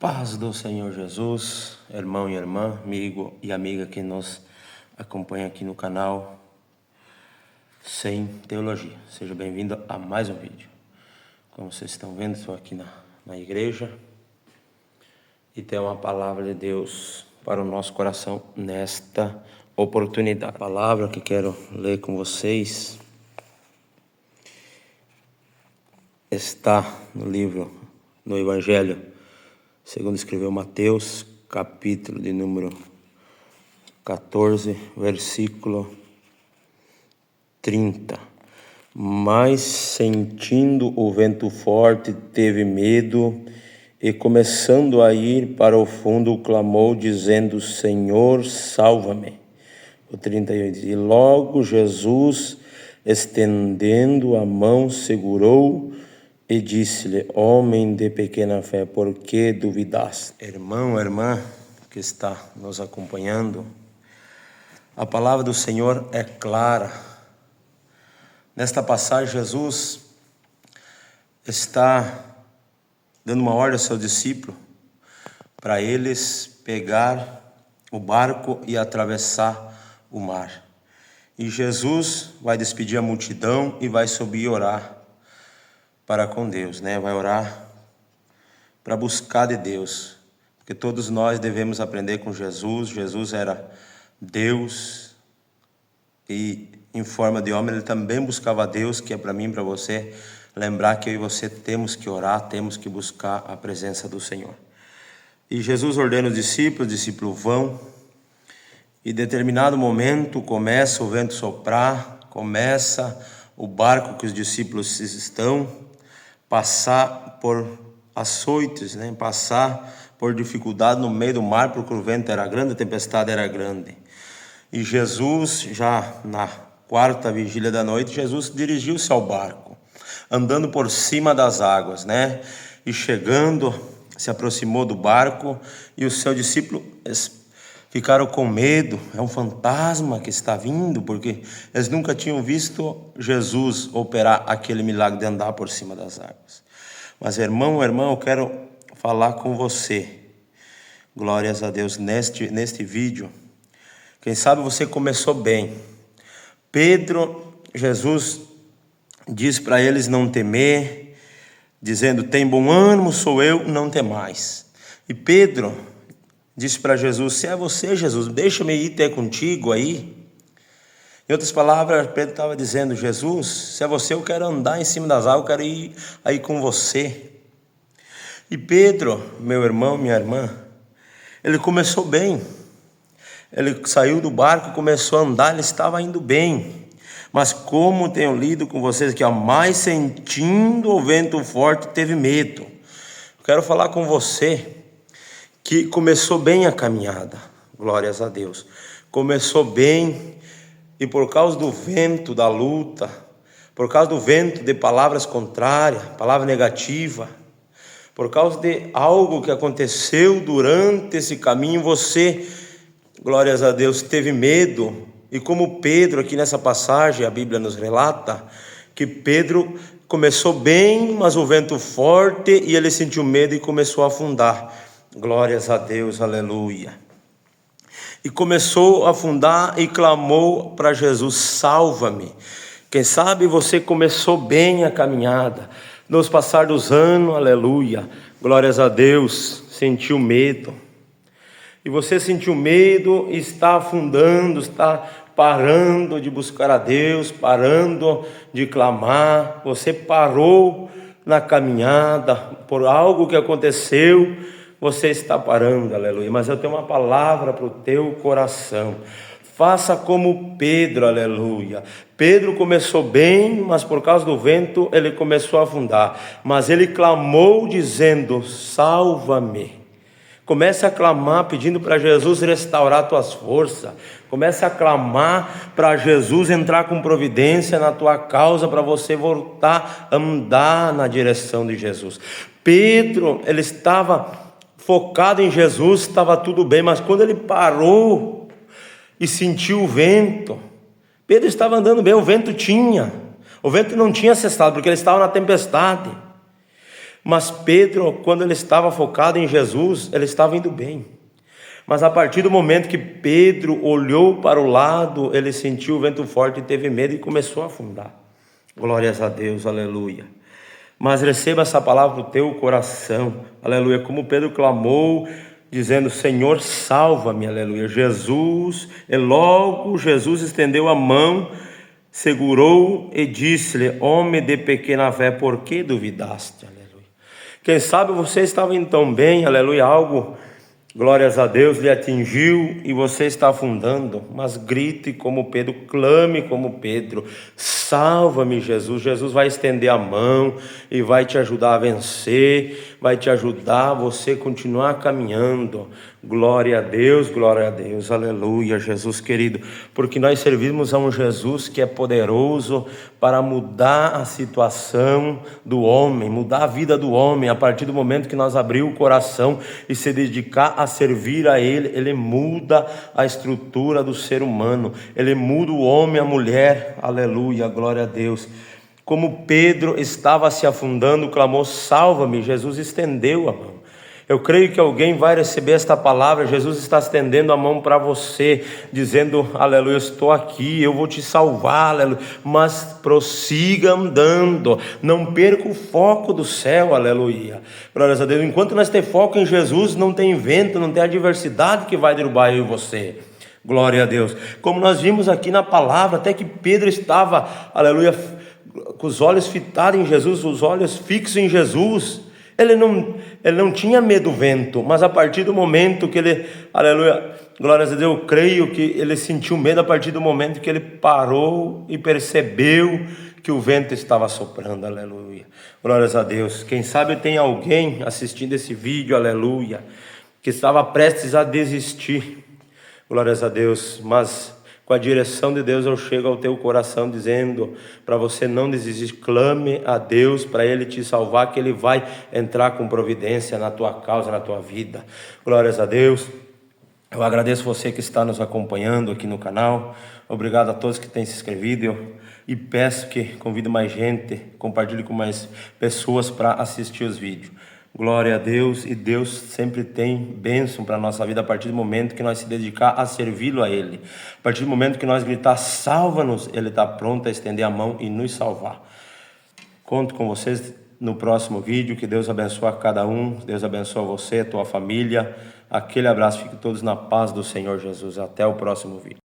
Paz do Senhor Jesus, irmão e irmã, amigo e amiga que nos acompanha aqui no canal Sem Teologia. Seja bem-vindo a mais um vídeo. Como vocês estão vendo, estou aqui na igreja e tem uma palavra de Deus para o nosso coração nesta oportunidade. A palavra que quero ler com vocês está no Evangelho segundo escreveu Mateus, capítulo de número 14, versículo 30. Mas sentindo o vento forte, teve medo e começando a ir para o fundo, clamou dizendo: Senhor, salva-me. O 38. E logo Jesus, estendendo a mão, segurou e disse-lhe: homem de pequena fé, por que duvidaste? Irmão, irmã que está nos acompanhando, a palavra do Senhor é clara. Nesta passagem, Jesus está dando uma ordem aos seus discípulos para eles pegar o barco e atravessar o mar. E Jesus vai despedir a multidão e vai subir e orar para com Deus, vai orar para buscar de Deus, porque todos nós devemos aprender com Jesus. Jesus era Deus e em forma de homem ele também buscava Deus, que é para mim e para você lembrar que eu e você temos que orar, temos que buscar a presença do Senhor. E Jesus ordena os discípulos vão, e em determinado momento começa o vento soprar, começa o barco que os discípulos estão passar por açoites, passar por dificuldade no meio do mar, porque o vento era grande, a tempestade era grande. E Jesus, já na quarta vigília da noite, Jesus dirigiu-se ao barco, andando por cima das águas, E chegando, se aproximou do barco e os seus discípulos ficaram com medo. É um fantasma que está vindo, porque eles nunca tinham visto Jesus operar aquele milagre de andar por cima das águas. Mas irmão, eu quero falar com você, glórias a Deus, neste vídeo. Quem sabe você começou bem. Jesus diz para eles não temer, dizendo: tem bom ânimo, sou eu, não temais. E Pedro disse para Jesus: se é você, Jesus, deixa-me ir ter contigo aí. Em outras palavras, Pedro estava dizendo: Jesus, se é você, eu quero andar em cima das águas, eu quero ir aí com você. E Pedro, meu irmão, minha irmã, ele começou bem. Ele saiu do barco e começou a andar, ele estava indo bem. Mas como tenho lido com vocês que mais sentindo o vento forte, teve medo. Eu quero falar com você que começou bem a caminhada, glórias a Deus, começou bem, e por causa do vento da luta, por causa do vento de palavras contrárias, palavra negativa, por causa de algo que aconteceu durante esse caminho, você, glórias a Deus, teve medo. E como Pedro, aqui nessa passagem, a Bíblia nos relata que Pedro começou bem, mas o vento forte, e ele sentiu medo e começou a afundar. Glórias a Deus, aleluia. E começou a afundar e clamou para Jesus: salva-me. Quem sabe você começou bem a caminhada, nos passar dos anos, aleluia, glórias a Deus, sentiu medo. E você sentiu medo e está afundando, está parando de buscar a Deus, parando de clamar. Você parou na caminhada por algo que aconteceu. Você está parando, aleluia. Mas eu tenho uma palavra para o teu coração. Faça como Pedro, aleluia. Pedro começou bem, mas por causa do vento ele começou a afundar. Mas ele clamou dizendo: salva-me. Comece a clamar pedindo para Jesus restaurar tuas forças. Comece a clamar para Jesus entrar com providência na tua causa, para você voltar a andar na direção de Jesus. Pedro, ele estava focado em Jesus, estava tudo bem, mas quando ele parou e sentiu o vento, Pedro estava andando bem, o vento não tinha cessado, porque ele estava na tempestade. Mas Pedro, quando ele estava focado em Jesus, ele estava indo bem. Mas a partir do momento que Pedro olhou para o lado, ele sentiu o vento forte e teve medo e começou a afundar. Glórias a Deus, aleluia. Mas receba essa palavra no teu coração, aleluia. Como Pedro clamou, dizendo: Senhor, salva-me, aleluia. Jesus, e logo Jesus estendeu a mão, segurou e disse-lhe: homem de pequena fé, por que duvidaste? Aleluia. Quem sabe você estava então bem, aleluia, algo, glórias a Deus, lhe atingiu e você está afundando, mas grite como Pedro, clame como Pedro: salva-me, Jesus. Jesus vai estender a mão e vai te ajudar a vencer, vai te ajudar a você continuar caminhando. Glória a Deus, aleluia, Jesus querido, porque nós servimos a um Jesus que é poderoso para mudar a situação do homem, mudar a vida do homem. A partir do momento que nós abrir o coração e se dedicar a servir a Ele, Ele muda a estrutura do ser humano, Ele muda o homem, a mulher, aleluia, glória a Deus. Como Pedro estava se afundando, clamou: salva-me. Jesus estendeu a mão. Eu creio que alguém vai receber esta palavra. Jesus está estendendo a mão para você, dizendo: aleluia, estou aqui, eu vou te salvar, aleluia. Mas prossiga andando, não perca o foco do céu, aleluia. Glórias a Deus. Enquanto nós temos foco em Jesus, não tem vento, não tem adversidade que vai derrubar eu e você. Glória a Deus. Como nós vimos aqui na palavra, até que Pedro estava, aleluia, com os olhos fitados em Jesus, os olhos fixos em Jesus. Ele não tinha medo do vento, mas a partir do momento que ele, aleluia, glórias a Deus, eu creio que ele sentiu medo a partir do momento que ele parou e percebeu que o vento estava soprando, aleluia, glórias a Deus. Quem sabe tem alguém assistindo esse vídeo, aleluia, que estava prestes a desistir, glórias a Deus, mas com a direção de Deus eu chego ao teu coração dizendo para você não desistir. Clame a Deus para Ele te salvar, que Ele vai entrar com providência na tua causa, na tua vida. Glórias a Deus. Eu agradeço você que está nos acompanhando aqui no canal. Obrigado a todos que têm se inscrevido e peço que convide mais gente, compartilhe com mais pessoas para assistir os vídeos. Glória a Deus, e Deus sempre tem bênção para a nossa vida a partir do momento que nós se dedicar a servi-lo a Ele. A partir do momento que nós gritar: salva-nos, Ele está pronto a estender a mão e nos salvar. Conto com vocês no próximo vídeo. Que Deus abençoe a cada um, Deus abençoe você, a tua família. Aquele abraço, fiquem todos na paz do Senhor Jesus. Até o próximo vídeo.